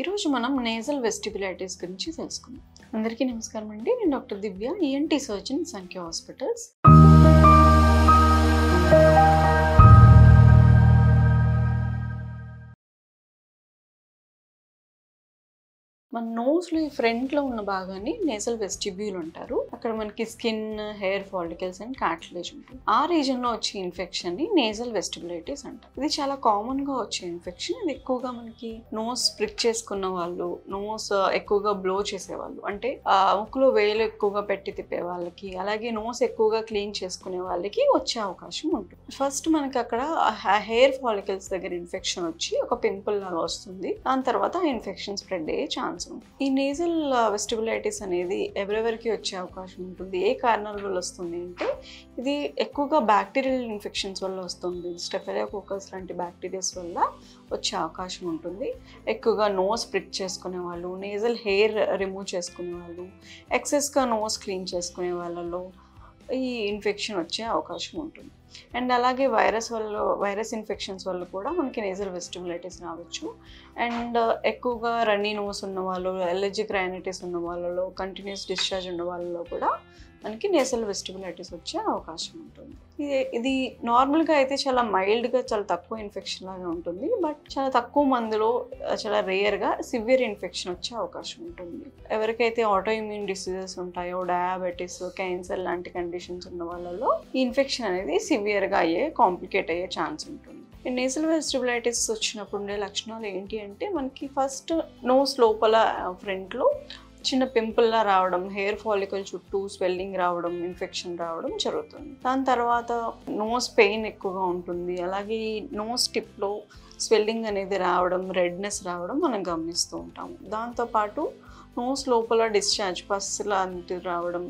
ఈరోజు మనం నేజల్ వెస్టిబులైటిస్ గురించి తెలుసుకుందాం. అందరికీ నమస్కారం అండి. నేను డాక్టర్ దివ్య, ఈఎన్టీ సర్జన్, సంఖ్య హాస్పిటల్స్. మన నోస్లో ఈ ఫ్రంట్లో ఉన్న భాగాన్ని నేజల్ వెస్టిబ్యూల్ అంటారు. అక్కడ మనకి skin, hair follicles and cartilage ఉంటుంది. ఆ రీజన్లో వచ్చే ఇన్ఫెక్షన్ని నేజల్ వెస్టిబులైటిస్ అంటారు. ఇది చాలా కామన్గా వచ్చే ఇన్ఫెక్షన్. ఇది ఎక్కువగా మనకి నోస్ ప్రిక్ చేసుకున్న వాళ్ళు, నోస్ ఎక్కువగా బ్లో చేసేవాళ్ళు, అంటే ముక్కులో వేలు ఎక్కువగా పెట్టి తిప్పే వాళ్ళకి, అలాగే నోస్ ఎక్కువగా క్లీన్ చేసుకునే వాళ్ళకి వచ్చే అవకాశం ఉంటుంది. ఫస్ట్ మనకి అక్కడ హెయిర్ ఫాలికల్స్ దగ్గర ఇన్ఫెక్షన్ వచ్చి ఒక పింపుల్ లాగా వస్తుంది. దాని తర్వాత ఆ ఇన్ఫెక్షన్ స్ప్రెడ్ అయ్యే ఛాన్స్. ఈ నేజల్ వెస్టిబులైటిస్ అనేది ఎవరెవరికి వచ్చే అవకాశం ఉంటుంది, ఏ కారణాల వల్ల వస్తుంది అంటే ఇది ఎక్కువగా బ్యాక్టీరియల్ ఇన్ఫెక్షన్స్ వల్ల వస్తుంది. స్టెఫిలోకోకస్ లాంటి బ్యాక్టీరియాస్ వల్ల వచ్చే అవకాశం ఉంటుంది. ఎక్కువగా నోస్ ప్రిక్ చేసుకునే వాళ్ళు, నేజల్ హెయిర్ రిమూవ్ చేసుకునే వాళ్ళు, ఎక్సెస్గా నోస్ క్లీన్ చేసుకునే వాళ్ళలో ఈ ఇన్ఫెక్షన్ వచ్చే అవకాశం ఉంటుంది. అండ్ అలాగే వైరస్ ఇన్ఫెక్షన్స్ వల్ల కూడా మనకి నేజల్ వెస్టిబులైటిస్ రావచ్చు. అండ్ ఎక్కువగా రన్నీ నోస్ ఉన్న వాళ్ళు, అలర్జిక్ రైనైటిస్ ఉన్న వాళ్ళలో, కంటిన్యూస్ డిశ్చార్జ్ ఉన్న వాళ్ళలో కూడా మనకి నేజల్ వెస్టిబులైటిస్ వచ్చే అవకాశం ఉంటుంది. ఇది నార్మల్గా అయితే చాలా మైల్డ్గా, చాలా తక్కువ ఇన్ఫెక్షన్ లాగా ఉంటుంది. బట్ చాలా తక్కువ మందిలో, చాలా రేర్గా సివియర్ ఇన్ఫెక్షన్ వచ్చే అవకాశం ఉంటుంది. ఎవరికైతే ఆటో ఇమ్యూన్ డిసీజెస్ ఉంటాయో, డయాబెటీస్, క్యాన్సర్ లాంటి కండిషన్స్ ఉన్న వాళ్ళలో ఈ ఇన్ఫెక్షన్ అనేది సివియర్గా కాంప్లికేట్ అయ్యే ఛాన్స్ ఉంటుంది. ఈ నేజల్ వెస్టిబులైటిస్ వచ్చినప్పుడు ఉండే లక్షణాలు ఏంటి అంటే మనకి ఫస్ట్ నోస్ లోపల ఫ్రంట్లో చిన్న పింపుల్లా రావడం, హెయిర్ ఫాలికల్ చుట్టూ స్వెల్లింగ్ రావడం, ఇన్ఫెక్షన్ రావడం జరుగుతుంది. దాని తర్వాత నోస్ పెయిన్ ఎక్కువగా ఉంటుంది. అలాగే నోస్ టిప్లో స్వెల్లింగ్ అనేది రావడం, రెడ్నెస్ రావడం మనం గమనిస్తూ ఉంటాము. దాంతోపాటు నోస్ లోపల డిశ్చార్జ్, పస్ లాంటివి రావడం,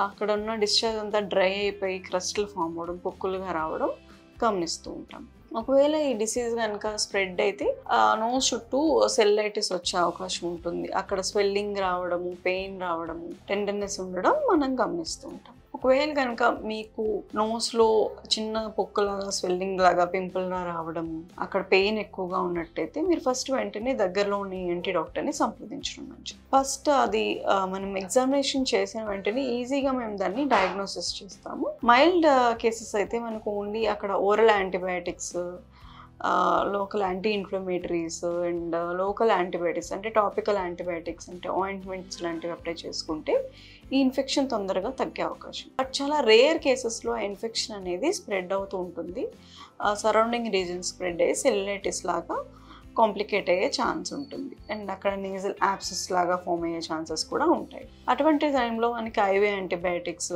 అక్కడ ఉన్న డిశ్చార్జ్ అంతా డ్రై అయిపోయి క్రస్ట్లు ఫామ్ అవ్వడం, పొక్కులుగా రావడం గమనిస్తూ ఉంటాం. ఒకవేళ ఈ డిసీజ్ కనుక స్ప్రెడ్ అయితే నోస్ చుట్టూ సెల్యులైటిస్ వచ్చే అవకాశం ఉంటుంది. అక్కడ స్వెల్లింగ్ రావడము, పెయిన్ రావడము, టెండర్నెస్ ఉండడం మనం గమనిస్తూ ఉంటాం. ఒకవేళ కనుక మీకు నోస్లో చిన్న పొక్కులాగా, స్వెల్లింగ్ లాగా, పింపుల్గా రావడము, అక్కడ పెయిన్ ఎక్కువగా ఉన్నట్టయితే మీరు ఫస్ట్ వెంటనే దగ్గరలో ఉన్న ఈఎన్టీ డాక్టర్ని సంప్రదించడం మంచిది. ఫస్ట్ అది మనం ఎగ్జామినేషన్ చేసిన వెంటనే ఈజీగా మేము దాన్ని డయాగ్నోసిస్ చేస్తాము. మైల్డ్ కేసెస్ అయితే మనకు ఓన్లీ అక్కడ oral antibiotics, local anti inflammatories and local antibiotics అంటే టాపికల్ యాంటీబయాటిక్స్ అంటే ఆయింట్మెంట్స్ లాంటివి అప్లై చేసుకుంటే ఈ ఇన్ఫెక్షన్ తొందరగా తగ్గే అవకాశం. బట్ చాలా రేర్ కేసెస్లో ఆ ఇన్ఫెక్షన్ అనేది స్ప్రెడ్ అవుతూ ఉంటుంది. సరౌండింగ్ రీజన్ స్ప్రెడ్ అయ్యి సెల్యులైటిస్ లాగా కాంప్లికేట్ అయ్యే ఛాన్స్ ఉంటుంది. అండ్ అక్కడ నేజల్ యాబ్సెస్ లాగా ఫామ్ అయ్యే ఛాన్సెస్ కూడా ఉంటాయి. అటువంటి టైంలో మనకి ఐవీ యాంటీబయాటిక్స్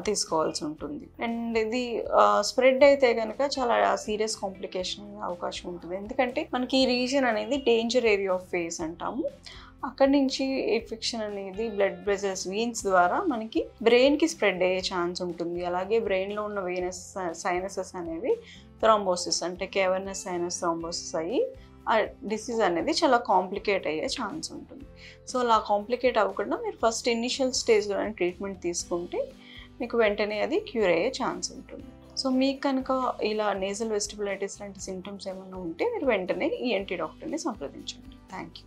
తీసుకోవాల్సి ఉంటుంది. అండ్ ఇది స్ప్రెడ్ అయితే కనుక చాలా సీరియస్ కాంప్లికేషన్ అయ్యే అవకాశం ఉంటుంది. ఎందుకంటే మనకి ఈ రీజన్ అనేది డేంజర్ ఏరియా ఆఫ్ ఫేస్ అంటాము. అక్కడి నుంచి ఇన్ఫెక్షన్ అనేది బ్లడ్ వెసల్స్, వీన్స్ ద్వారా మనకి బ్రెయిన్కి స్ప్రెడ్ అయ్యే ఛాన్స్ ఉంటుంది. అలాగే బ్రెయిన్లో ఉన్న వీనస్ సైనసెస్ అనేవి థ్రాంబోసిస్ అంటే కేవర్నస్ సైనస్ థ్రాంబోసిస్ అయ్యి ఆ డిసీజ్ అనేది చాలా కాంప్లికేట్ అయ్యే ఛాన్స్ ఉంటుంది. సో అలా కాంప్లికేట్ అవ్వకుండా మీరు ఫస్ట్ ఇనిషియల్ స్టేజ్లోనే ట్రీట్మెంట్ తీసుకుంటే మీకు వెంటనే అది క్యూర్ అయ్యే ఛాన్స్ ఉంటుంది. సో మీకు కనుక ఇలా నేజల్ వెస్టిబులైటిస్ లాంటి సింటమ్స్ ఏమైనా ఉంటే మీరు వెంటనే ఈఎన్టీ డాక్టర్ని సంప్రదించండి. Thank you.